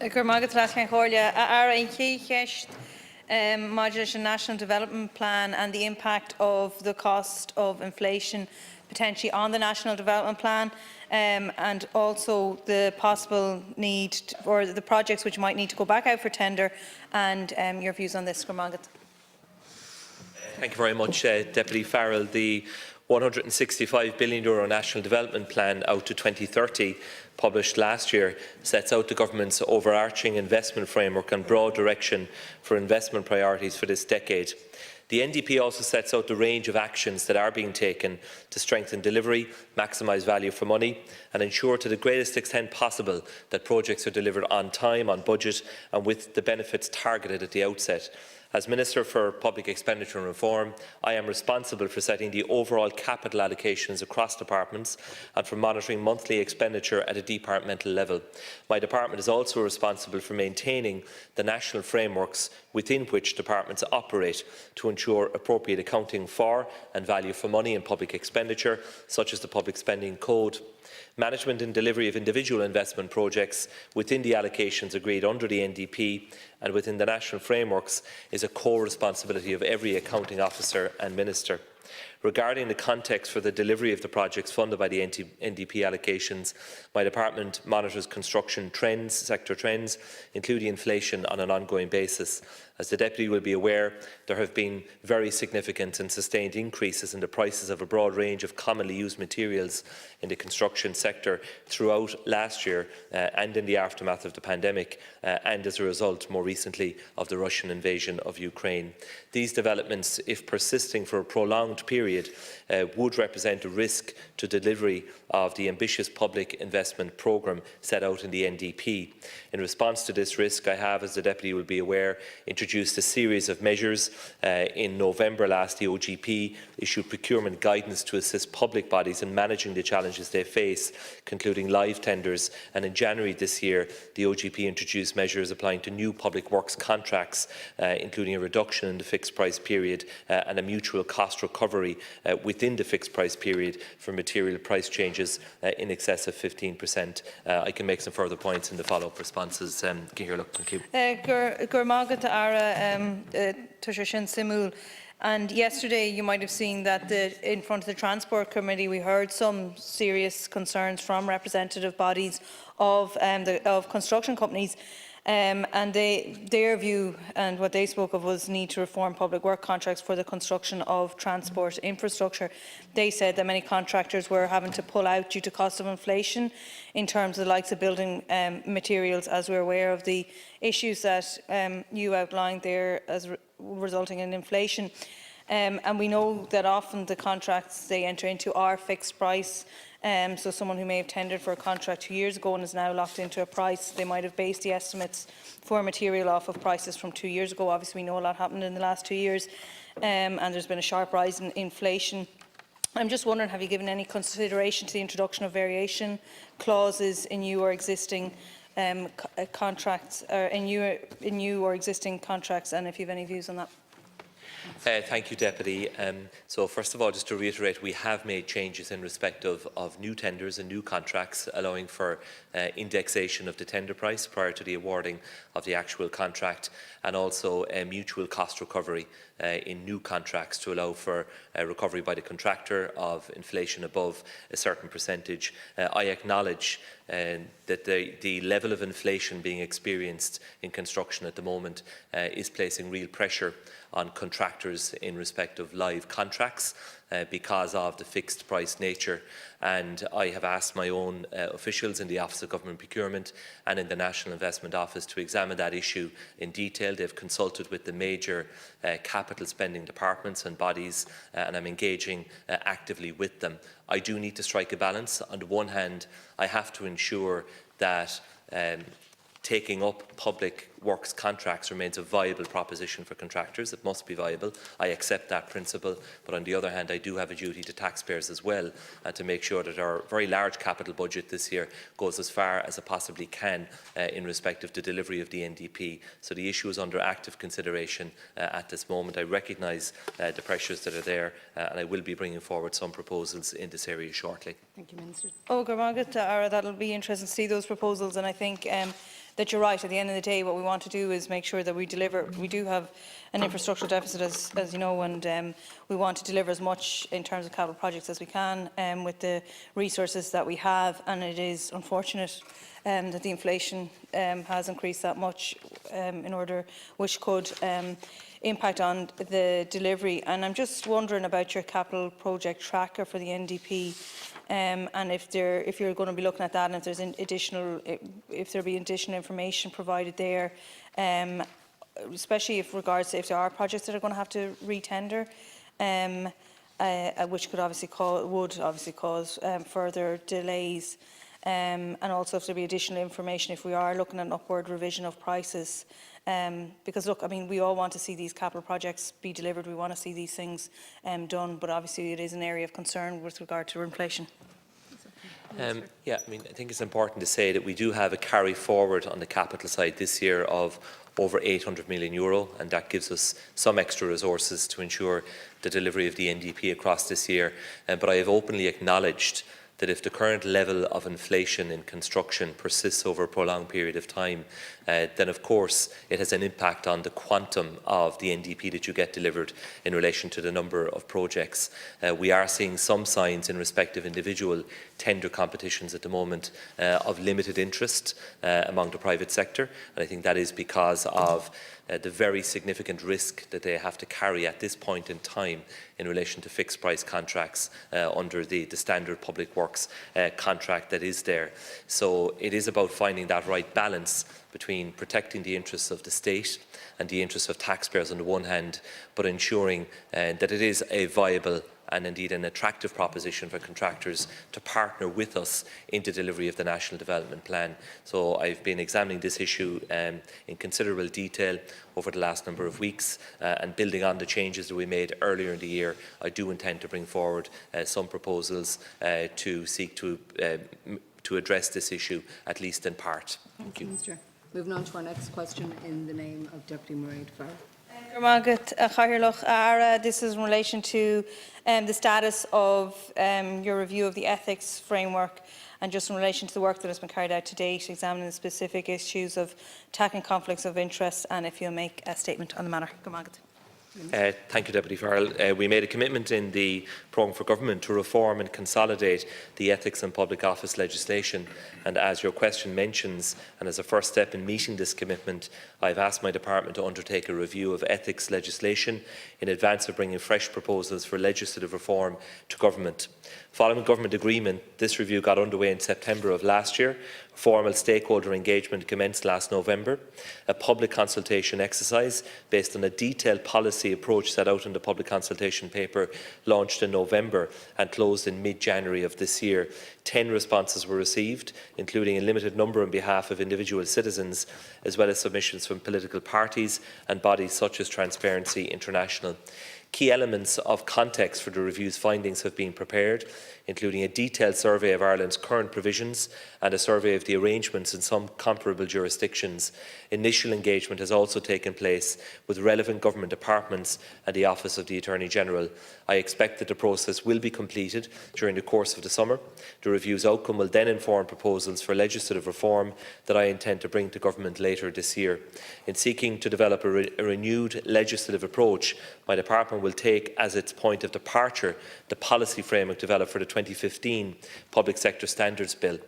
Gurmagat Laskan Corlia, Modulation National Development Plan and the impact of the cost of inflation potentially on the National Development Plan, and also the possible need or the projects which might need to go back out for tender, and your views on this, Gurmagat. Thank you very much, Deputy Farrell. The €165 billion National Development Plan out to 2030, published last year, sets out the Government's overarching investment framework and broad direction for investment priorities for this decade. The NDP also sets out the range of actions that are being taken to strengthen delivery, maximise value for money and ensure to the greatest extent possible that projects are delivered on time, on budget and with the benefits targeted at the outset. As Minister for Public Expenditure and Reform, I am responsible for setting the overall capital allocations across departments and for monitoring monthly expenditure at a departmental level. My department is also responsible for maintaining the national frameworks within which departments operate to ensure appropriate accounting for and value for money in public expenditure, such as the Public Spending Code. Management and delivery of individual investment projects within the allocations agreed under the NDP and within the national frameworks is a core responsibility of every accounting officer and minister. Regarding the context for the delivery of the projects funded by the NDP allocations, my department monitors construction trends, sector trends, including inflation, on an ongoing basis. As the Deputy will be aware, there have been very significant and sustained increases in the prices of a broad range of commonly used materials in the construction sector throughout last year and in the aftermath of the pandemic, and as a result, more recently, of the Russian invasion of Ukraine. These developments, if persisting for a prolonged period, would represent a risk to delivery of the ambitious public investment programme set out in the NDP. In response to this risk, I have, as the Deputy will be aware, introduced a series of measures. In November last, the OGP issued procurement guidance to assist public bodies in managing the challenges they face, concluding live tenders, and in January this year, the OGP introduced measures applying to new public works contracts, including a reduction in the fixed price period and a mutual cost recovery within the fixed price period for material price changes in excess of 15%. I can make some further points in the follow-up responses. Thank you. Gurmagat Ara Tushishin Simul. And yesterday you might have seen that in front of the Transport Committee we heard some serious concerns from representative bodies of construction companies. And their view and what they spoke of was need to reform public work contracts for the construction of transport infrastructure. They said that many contractors were having to pull out due to cost of inflation in terms of the likes of building materials, as we're aware of the issues that you outlined there as resulting in inflation. And we know that often the contracts they enter into are fixed price. So someone who may have tendered for a contract 2 years ago and is now locked into a price, they might have based the estimates for material off of prices from 2 years ago. Obviously, we know a lot happened in the last 2 years, and there's been a sharp rise in inflation. I'm just wondering, have you given any consideration to the introduction of variation clauses in new or existing contracts, or in new or existing contracts, and if you have any views on that? Thank you, Deputy. So first of all, just to reiterate, we have made changes in respect of new tenders and new contracts, allowing for indexation of the tender price prior to the awarding of the actual contract, and also mutual cost recovery in new contracts to allow for recovery by the contractor of inflation above a certain percentage. I acknowledge that the level of inflation being experienced in construction at the moment is placing real pressure on contractors in respect of live contracts because of the fixed price nature. And I have asked my own officials in the Office of Government Procurement and in the National Investment Office to examine that issue in detail. They've consulted with the major capital spending departments and bodies, and I'm engaging actively with them. I do need to strike a balance. On the one hand, I have to ensure that taking up public works contracts remains a viable proposition for contractors. It must be viable. I accept that principle. But on the other hand, I do have a duty to taxpayers as well to make sure that our very large capital budget this year goes as far as it possibly can in respect of the delivery of the NDP. So the issue is under active consideration at this moment. I recognise the pressures that are there, and I will be bringing forward some proposals in this area shortly. Thank you, Minister. That'll be interesting to see those proposals, and I think that you're right. At the end of the day, what we want to do is make sure that we deliver. We do have an infrastructure deficit, as you know, and we want to deliver as much in terms of capital projects as we can with the resources that we have. And it is unfortunate that the inflation has increased that much which could impact on the delivery. And I'm just wondering about your capital project tracker for the NDP, and if you're going to be looking at that, and if there's if there'll be additional information provided there, especially if there are projects that are going to have to re-tender, which could obviously cause further delays. And also if there be additional information if we are looking at an upward revision of prices. Because look, I mean, we all want to see these capital projects be delivered. We want to see these things done, but obviously it is an area of concern with regard to inflation. Yeah, I mean, I think it's important to say that we do have a carry forward on the capital side this year of over €800 million, and that gives us some extra resources to ensure the delivery of the NDP across this year. But I have openly acknowledged that if the current level of inflation in construction persists over a prolonged period of time, then of course it has an impact on the quantum of the NDP that you get delivered in relation to the number of projects. We are seeing some signs in respect of individual tender competitions at the moment of limited interest among the private sector, and I think that is because of the very significant risk that they have to carry at this point in time in relation to fixed price contracts under the standard public works contract that is there. So it is about finding that right balance between protecting the interests of the state and the interests of taxpayers on the one hand, but ensuring that it is a viable and indeed an attractive proposition for contractors to partner with us in the delivery of the National Development Plan. So I've been examining this issue in considerable detail over the last number of weeks, and building on the changes that we made earlier in the year, I do intend to bring forward some proposals to seek to address this issue, at least in part. Thank you, Minister. Moving on to our next question in the name of Deputy Maireád Farrell. This is in relation to the status of your review of the ethics framework, and just in relation to the work that has been carried out to date, examining the specific issues of tackling conflicts of interest, and if you'll make a statement on the matter. Thank you, Deputy Farrell. We made a commitment in the programme for government to reform and consolidate the ethics and public office legislation, and as your question mentions, and as a first step in meeting this commitment, I've asked my department to undertake a review of ethics legislation in advance of bringing fresh proposals for legislative reform to government. Following government agreement, this review got underway in September of last year. Formal stakeholder engagement commenced last November. A public consultation exercise based on a detailed policy approach set out in the public consultation paper launched in November and closed in mid-January of this year. 10 responses were received, including a limited number on behalf of individual citizens, as well as submissions from political parties and bodies such as Transparency International. Key elements of context for the review's findings have been prepared, including a detailed survey of Ireland's current provisions and a survey of the arrangements in some comparable jurisdictions. Initial engagement has also taken place with relevant government departments and the Office of the Attorney-General. I expect that the process will be completed during the course of the summer. The review's outcome will then inform proposals for legislative reform that I intend to bring to government later this year. In seeking to develop a renewed legislative approach, my department will take as its point of departure the policy framework developed for the 2015 Public Sector Standards Bill.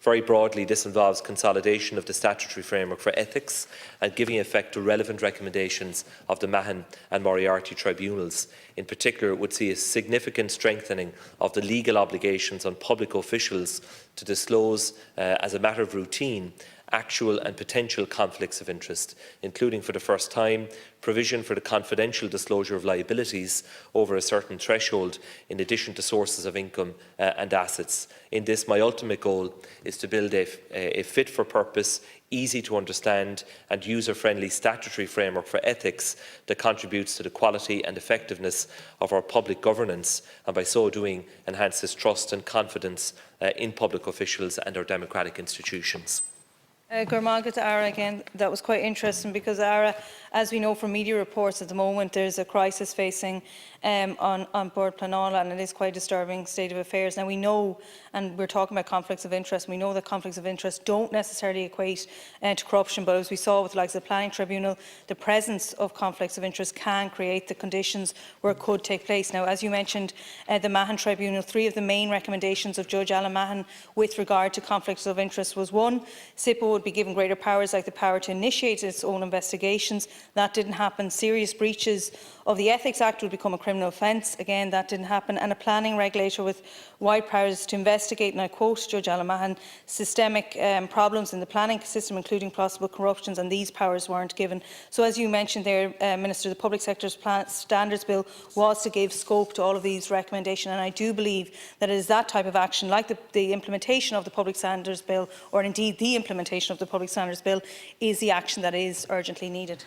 Very broadly, this involves consolidation of the statutory framework for ethics and giving effect to relevant recommendations of the Mahon and Moriarty tribunals. In particular, it would see a significant strengthening of the legal obligations on public officials to disclose, as a matter of routine, actual and potential conflicts of interest, including for the first time provision for the confidential disclosure of liabilities over a certain threshold, in addition to sources of income and assets. In this, my ultimate goal is to build a fit-for-purpose, easy to understand and user-friendly statutory framework for ethics that contributes to the quality and effectiveness of our public governance, and by so doing enhances trust and confidence in public officials and our democratic institutions. Gurmagat Ara again, that was quite interesting because Ara, as we know from media reports at the moment, there's a crisis facing on board Planola, and it is quite a disturbing state of affairs. Now we know, and we're talking about conflicts of interest, we know that conflicts of interest don't necessarily equate to corruption, but as we saw with the likes of the Planning Tribunal, the presence of conflicts of interest can create the conditions where it could take place. Now, as you mentioned, the Mahon Tribunal, 3 of the main recommendations of Judge Alan Mahon with regard to conflicts of interest was 1, SIPO would be given greater powers, like the power to initiate its own investigations. That didn't happen. Serious breaches of the Ethics Act would become a criminal offence. Again, that didn't happen. And a planning regulator with wide powers to investigate, and I quote Judge Alan Mahon, systemic problems in the planning system, including possible corruptions, and these powers weren't given. So as you mentioned there, Minister, the Public Sector's Standards Bill was to give scope to all of these recommendations, and I do believe that it is that type of action, like the implementation of the Public Standards Bill, or indeed the implementation of the Public Standards Bill, is the action that is urgently needed.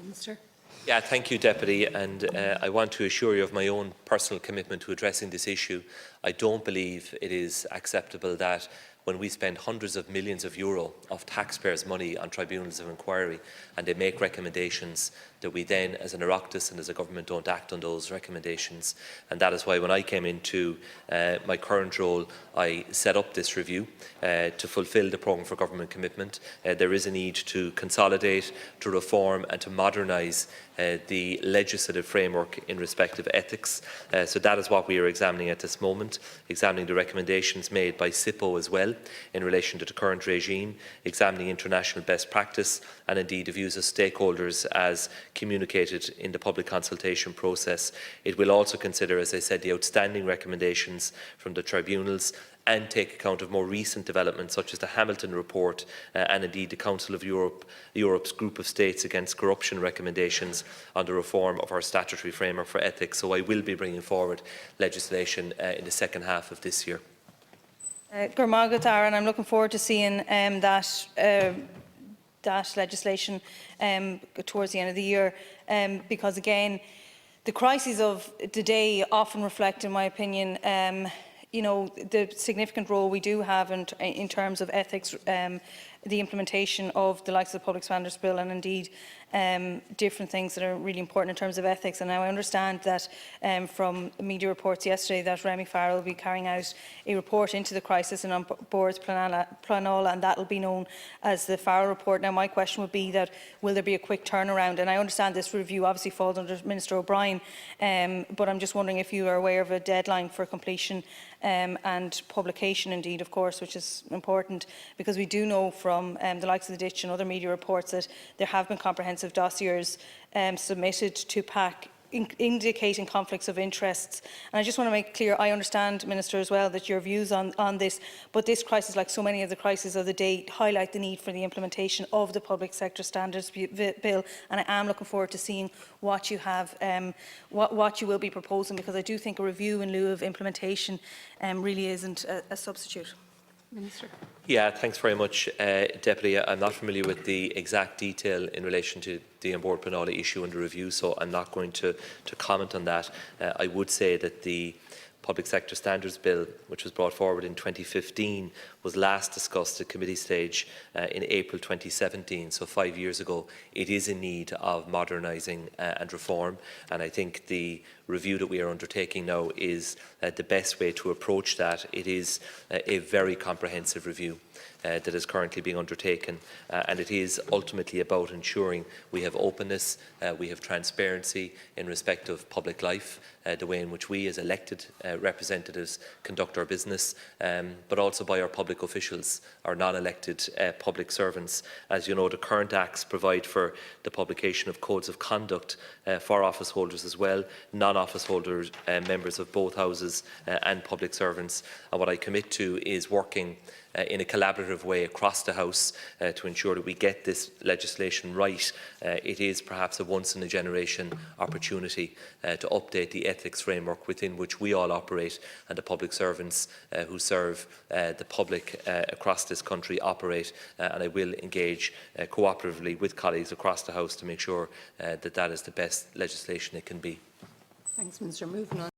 Minister. Yeah, thank you, Deputy, and I want to assure you of my own personal commitment to addressing this issue. I don't believe it is acceptable that when we spend hundreds of millions of euro of taxpayers' money on tribunals of inquiry and they make recommendations, that we then, as an Oireachtas and as a government, don't act on those recommendations. And that is why when I came into my current role, I set up this review to fulfil the programme for government commitment. There is a need to consolidate, to reform and to modernise the legislative framework in respect of ethics. So that is what we are examining at this moment, examining the recommendations made by SIPO as well in relation to the current regime, examining international best practice and indeed the views of stakeholders as communicated in the public consultation process. It will also consider, as I said, the outstanding recommendations from the tribunals and take account of more recent developments such as the Hamilton report and indeed the Council of Europe's Group of States Against Corruption recommendations on the reform of our statutory framework for ethics. So I will be bringing forward legislation in the second half of this year. Gurmagat Ara, and I'm looking forward to seeing that legislation towards the end of the year, because again, the crises of the day often reflect, in my opinion, you know, the significant role we do have in terms of ethics, the implementation of the likes of the Public Standards Bill, and indeed different things that are really important in terms of ethics. And now I understand that from media reports yesterday that Maireád Farrell will be carrying out a report into the crisis and on boards Planola, and that will be known as the Farrell report. Now my question would be that will there be a quick turnaround? And I understand this review obviously falls under Minister O'Brien, but I'm just wondering if you are aware of a deadline for completion and publication indeed, of course, which is important, because we do know from the likes of the Ditch and other media reports that there have been comprehensive dossiers submitted to PAC indicating conflicts of interests. And I just want to make clear, I understand, Minister, as well, that your views on this, but this crisis, like so many of the crises of the day, highlight the need for the implementation of the Public Sector Standards Bill, and I am looking forward to seeing what you have, what you will be proposing, because I do think a review in lieu of implementation really isn't a substitute. Minister. Yeah, thanks very much, Deputy. I'm not familiar with the exact detail in relation to the onboard Planola issue and the review, so I'm not going to comment on that. I would say that the Public Sector Standards Bill, which was brought forward in 2015, was last discussed at committee stage in April 2017, so 5 years ago. It is in need of modernising and reform, and I think the review that we are undertaking now is the best way to approach that. It is a very comprehensive review that is currently being undertaken, and it is ultimately about ensuring we have openness, we have transparency in respect of public life, the way in which we as elected representatives conduct our business, but also by our public officials, our non-elected public servants. As you know, the current acts provide for the publication of codes of conduct for office holders as well, non-office holders, members of both houses and public servants. And what I commit to is working in a collaborative way across the House to ensure that we get this legislation right. It is perhaps a once-in-a-generation opportunity to update the ethics framework within which we all operate and the public servants who serve the public across this country operate, and I will engage cooperatively with colleagues across the House to make sure that that is the best legislation it can be. Thanks, Minister. Moving on.